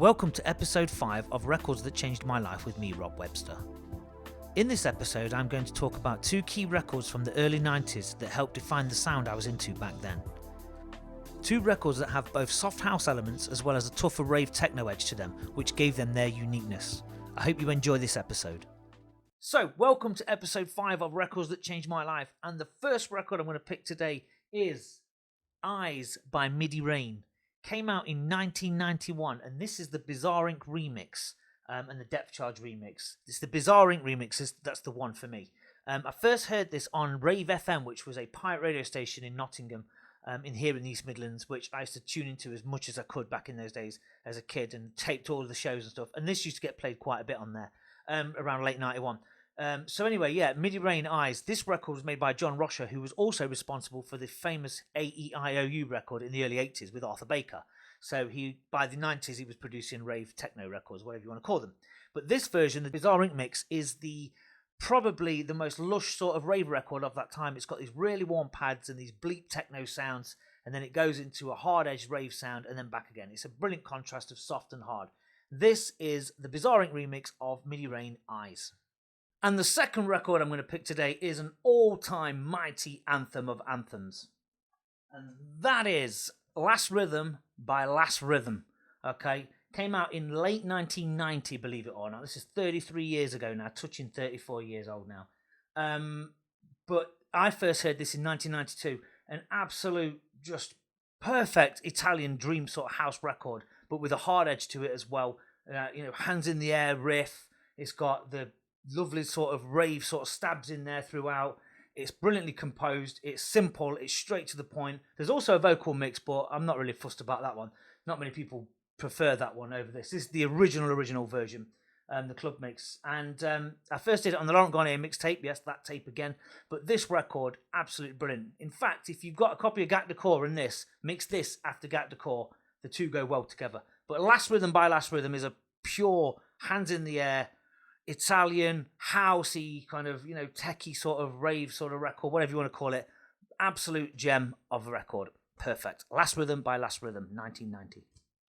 Welcome to episode 5 of Records That Changed My Life with me, Rob Webster. In this episode, I'm going to talk about 2 key records from the early 90s that helped define the sound I was into back then. 2 records that have both soft house elements as well as a tougher rave techno edge to them, which gave them their uniqueness. I hope you enjoy this episode. So, welcome to episode 5 of Records That Changed My Life, and the first record I'm going to pick today is Eyes by Midi Rain. Came out in 1991, and this is the Bizarre Inc. remix and the Depth Charge remix. It's the Bizarre Inc. remix, that's the one for me. I first heard this on Rave FM, which was a pirate radio station in Nottingham, in the East Midlands, which I used to tune into as much as I could back in those days as a kid and taped all of the shows and stuff. And this used to get played quite a bit on there around late 91. So anyway, yeah, Midi Rain Eyes. This record was made by John Rosher, who was also responsible for the famous AEIOU record in the early 80s with Arthur Baker. So by the 90s, he was producing rave techno records, whatever you want to call them. But this version, the Bizarre Inc. mix, is probably the most lush sort of rave record of that time. It's got these really warm pads and these bleep techno sounds, and then it goes into a hard-edged rave sound and then back again. It's a brilliant contrast of soft and hard. This is the Bizarre Inc. remix of Midi Rain Eyes. And the second record I'm going to pick today is an all-time mighty anthem of anthems. And that is Last Rhythm by Last Rhythm. Okay? Came out in late 1990, believe it or not. This is 33 years ago now, touching 34 years old now. But I first heard this in 1992. An absolute, just perfect Italian dream sort of house record, but with a hard edge to it as well. Hands in the air riff. It's got the lovely sort of rave sort of stabs in there throughout. It's brilliantly composed. It's simple. It's straight to the point. There's also a vocal mix, but I'm not really fussed about that one. Not many people prefer that one over this. This is the original version, the club mix. And I first did it on the Laurent Garnier mixtape. Yes, that tape again. But this record, absolutely brilliant. In fact, if you've got a copy of Gat Decor and this, mix this after Gat Decor. The two go well together. But Last Rhythm by Last Rhythm is a pure hands in the air, Italian, housey, kind of, techie sort of rave sort of record, whatever you want to call it. Absolute gem of a record. Perfect. Last Rhythm by Last Rhythm, 1990.